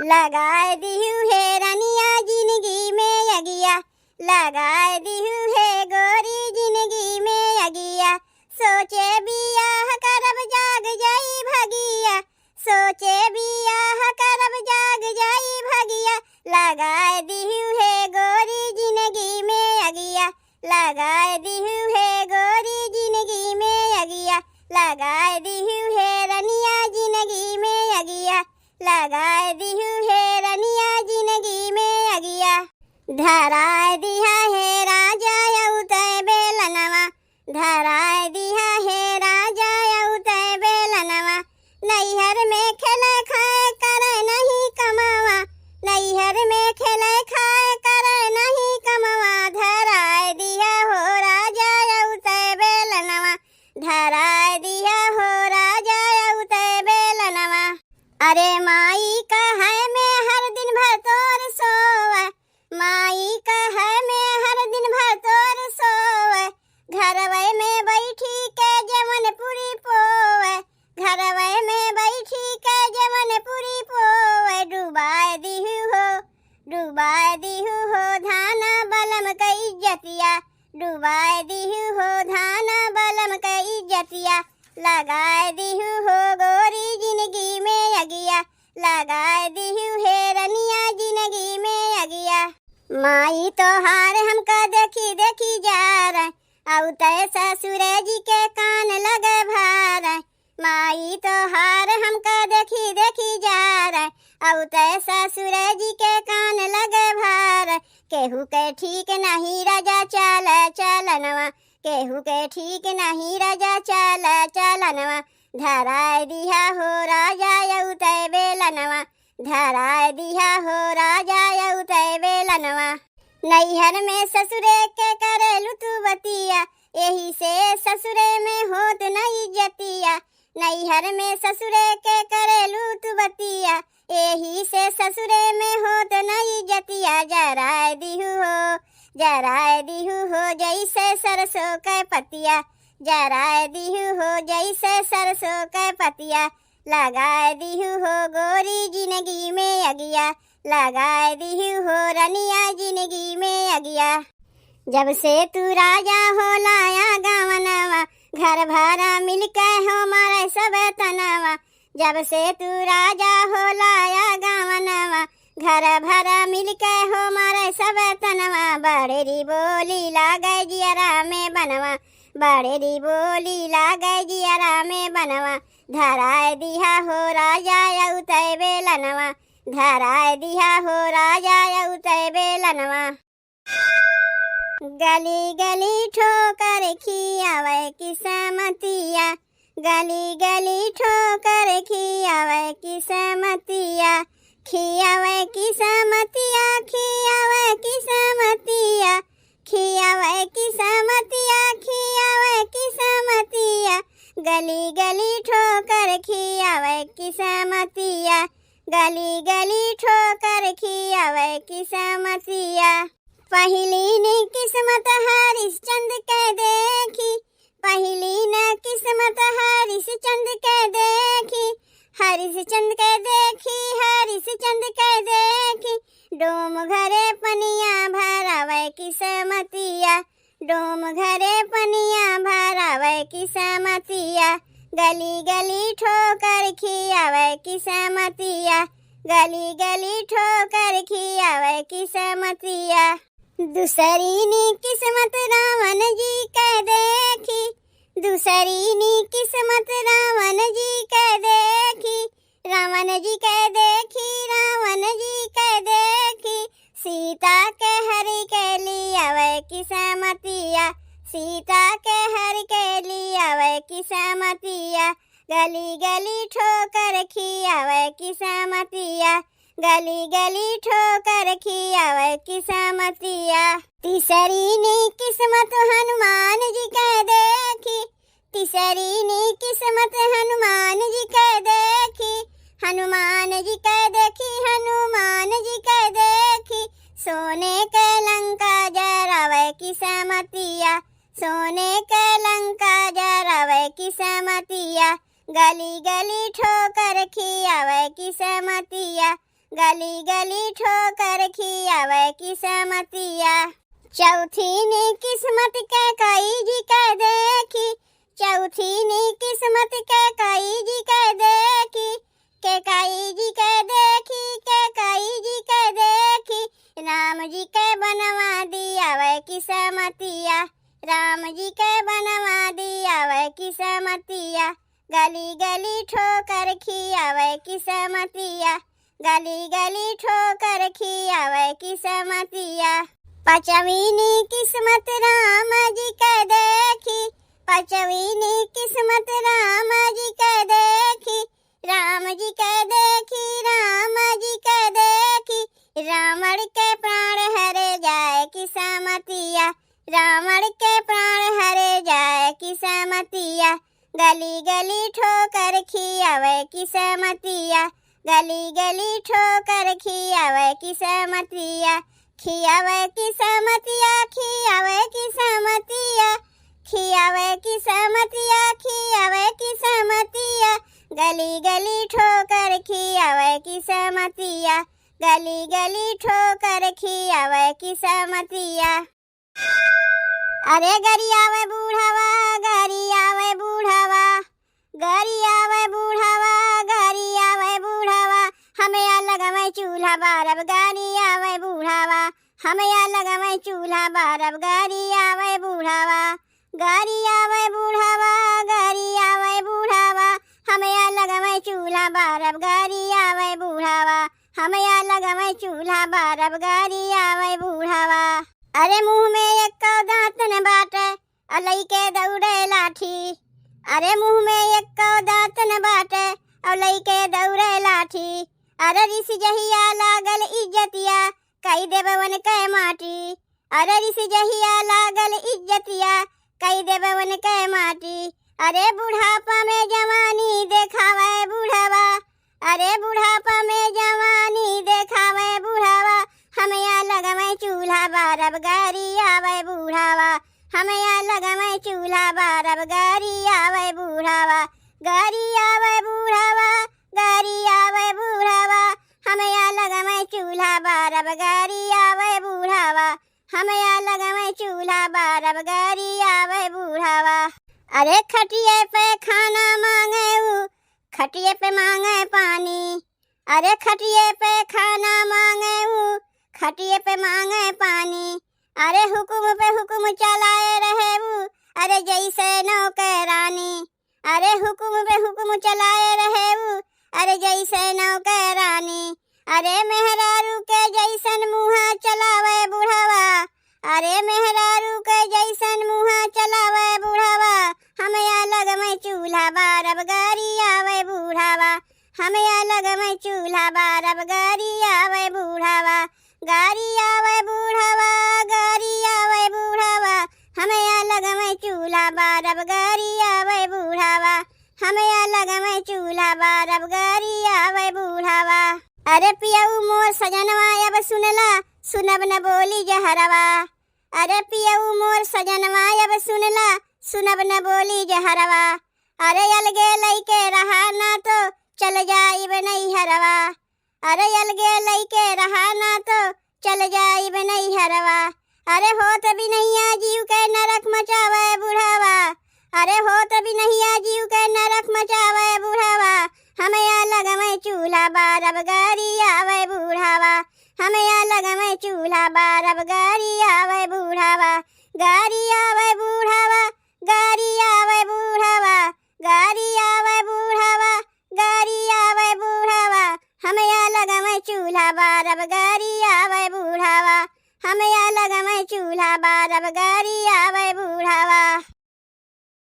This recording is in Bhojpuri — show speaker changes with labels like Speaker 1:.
Speaker 1: लगाए दिहु है रनिया जिंदगी में अगिया, लगाए दिहु है गोरी जिंदगी में अगिया। सोचे बियाह करब जाग जाई भगिया, सोचे बियाह करब जाग जाई भगिया। लगाए दिहु है गोरी जिंदगी में अगिया, लगाए दिहु है गोरी जिंदगी में अगिया। लगाए दिहु है रनिया जिंदगी में अगिया, लगाए दिहु है रनिया जिंदगी में अगिया। धराए दिहा है राजा उतय बेलनवा, धराए दिहा है राजा उतय बेलनवा। नैहर में खेले खाए करे नहीं कमावा, नैहर में खेले खाए करे नहीं कमावा। धराए दिहा हो राजा उतय बेलनवा, धराए दिहा हो राजा उतय बेलनवा। अरे माई का है मैं हर दिन भर तोर सोवे, माई का है मैं हर दिन भर तोर सोवे। घरवे में बैठी के जवन पूरी पोवे, घरवे में बैठी के जवन पूरी पोवे। डुबाए दिहु हो, डुबाए दिहु हो धाना बलम का इज्जतिया, डुबाए दिहु हो धाना बलम का इज्जतिया। लगाए दिहु हो गोरी जिंदगी में अगिया, लगाए दिहु है रनिया जिंदगी में अगिया। माई तो हार हमका देखी देखी जा रहे, औतय ससुर जी के कान लगे भार। माई तो हार हमका देखी देखी जा रहे, औतय ससुर जी के कान लगे भार। केहू के ठीक नहीं राजा चाल चलनवा, केहू के ठीक नहीं राजा चाल चलनवा। धराए दिहा हो राजा उतय बेलनवा, धराए दिहा हो राजा उतय बेलनवा। नैहर में ससुरे के करेलु तू बतिया, यही से ससुरे में होत नहीं इज्जतिया। नैहर में ससुरे के करेलु तू बतिया, यही से ससुरे में होत नहीं इज्जतिया। जराए दिहु हो, जराए दिहु हो जैसे सरसों के पतिया, जराए दिहु हो जैसे सरसों के पतिया। लगाए दिहु हो गोरी जिंदगी में अगिया, लगाए दिहु हो रनिया जिंदगी में अगिया। जब से तू राजा हो लाया गावनवा, घर भरा मिलके हो मारे सब तनवा। जब से तू राजा हो लाया गावनवा, घर भरा मिलके हो मारे सब तनवा। बड़ेरी बोली लागे जियरा में बनवा, बड़ेरी बोली लागे जियरा में बनवा। धराए दिहा हो राजा उतय बेलनवा, धराए दिहा हो राजा उतय बेलनवा। गली गली ठोकर खियावे किस्मतिया, गली गली ठोकर खियावे किस्मतिया। खियावे किस्मतिया, खियावे किस्मतिया, खियावे किस्मतिया, खियावे किस्मतिया। गली गली ठोकर खियावे किस्मतिया, गली गली ठोकर खियावे किस्मतिया। पहली ने किस्मत हरिश्चंद्र के देखी, पहली ने किस्मत हरिश्चंद्र के देखी। हरिश्चंद्र के देखी, हरिश्चंद्र के देखी। डोम घरे पनिया भरावे किस्मतिया, डोम घरे पनिया भरावे किस्मतिया। गली गली ठोकर खियावे किस्मतिया, गली गली ठोकर खियावे किस्मतिया। दूसरी नी किस्मत रावण जी के देखी, दूसरी नी किस्मत रावण जी के देखी। रावण जी के देखी, रावण जी के देखी। सीता के हरि के लियावे किस्मतिया, सीता के हरि के लियावे किस्मतिया। गली गली ठोकर खियावे किस्मतिया, गली गली ठोकर खियावे किस्मतिया। तीसरी नी किस्मत हनुमान जी के देखी, तीसरी नी किस्मत हनुमान जी के देखी। हनुमान जी के देखी, हनुमान जी के देखी। सोने के लंका जरावे किस्मतिया, सोने के लंका जरावे किस्मतिया। गली गली ठोकर खियावे किस्मतिया, गली गली ठोकर खियावे किस्मतिया। चौथी नी किस्मत के कई जी के देखी, चौथी नी किस्मत के कई जी के देखी, के कई जी के देखी, के कई जी के देखी। राम जी के बनवा दियावे किस्मतिया, राम जी के बनवा दियावे किस्मतिया। गली गली ठोकर खियावे किस्मतिया, गली गली ठोकर खियावे किस्मतिया। पांचवी नी किस्मत राम जी के देखी, पांचवी नी किस्मत राम जी के देखी, राम जी के देखी, राम जी के देखी। रावण के प्राण हरे जाए किस्मतिया, रावण के प्राण हरे जाए किस्मतिया। गली गली ठोकर खियावे किस्मतिया, गली गली ठोकर खियावे किस्मतिया। खियावे किस्मतिया, खियावे किस्मतिया, खियावे किस्मतिया, खियावे किस्मतिया। गली गली ठोकर खियावे किस्मतिया, गली गली ठोकर खियावे किस्मतिया। अरे गरियावे बूढ़ावा, गरियावे बूढ़ावा, गरियावे बूढ़ावा, गरियावे बूढ़ावा। हमें अलग में चूल्हा बारब गरियावे बूढ़ावा, हमें अलग में चूल्हा बारब गरियावे बूढ़ावा, गरियावे बूढ़ावा, गरियावे बूढ़ावा। हमें अलग में चूल्हा बारब गरियावे बूढ़ावा, हमें अलग में चूल्हा बारब गरियावे बूढ़ावा। अरे मुंह में एक दांत न बाटे, अलई के दौड़े लाठी। अरे मुंह में एक दांत न बाटे, अलई के दौड़े लाठी। अरे ऋषि जहिया लागल इज्जतिया, कई देववन के माटी। अरे ऋषि जहिया लागल इज्जतिया, कई देववन के माटी। अरे बुढ़ापा में जवानी देखावे बूढ़ावा, अरे बुढ़ापा में जवानी देखावे बूढ़ावा। हमें अलग में चूल्हा बारब गरियावे बूढ़ावा, हमें अलग में चूल्हा बारब गरियावे बूढ़ावा, गरियावे बूढ़ावा, गरियावे बूढ़ावा। हमें अलग में चूल्हा बारब गरियावे बूढ़ावा, हमें अलग में चूल्हा बारब गरियावे बूढ़ावा। अरे खटिए पे खाना मांगे ऊ, खटिए पे मांगे पानी। अरे खटिए पे खाना मांगे ऊ, खटिए पे मांगे पानी। अरे हुकुम पे हुकुम चलाए रहे ऊ, अरे जैसे नौकरानी। अरे हुकुम पे हुकुम चलाए रहे ऊ, अरे जैसे नौकरानी। अरे मेहरारू के जैसन मुँह चलावे बूढ़ावा, अरे मेहरारू के जैसन मुँह चलावे बूढ़ावा। हमें अलग में चूल्हा बारब गरियावे बूढ़ावा, हमें अलग में चूल्हा बारब गरियावे बूढ़ावा, गरियावे बूढ़ावा, गरियावे बूढ़ावा। हमें अलग में चूल्हा बारब गरियावे बूढ़ावा, हमें अलग में चूल्हा बारब गरियावे बूढ़ावा। अरे पियऊ मोर सजनवा अब सुनला, सुनब न बोली जहरवा। अरे पियऊ मोर सजनवा अब सुनला, सुनब न बोली जहरवा। अरे अलगे लइके रहा ना तो चल जाइब नैहरवा, अरे अलगे लइके रहा ना तो चल जाइब नैहरवा। अरे होत भी नैया जीव के नरक मचावे बूढ़ावा, अरे होत भी नैया जीव के नरक मचावे बूढ़ावा। हमें अलग में चूल्हा बारब गरियावे बूढ़ावा, हमें अलग में चूल्हा बारब गरियावे बूढ़ावा, गरियावे बूढ़ावा, गरियावे बूढ़ावा, गरियावे बूढ़ावा, गरियावे बूढ़ावा। हमें अलग में चूल्हा बारब गरियावे बूढ़ावा, हमें अलग में चूल्हा बारब गरियावे बूढ़ावा।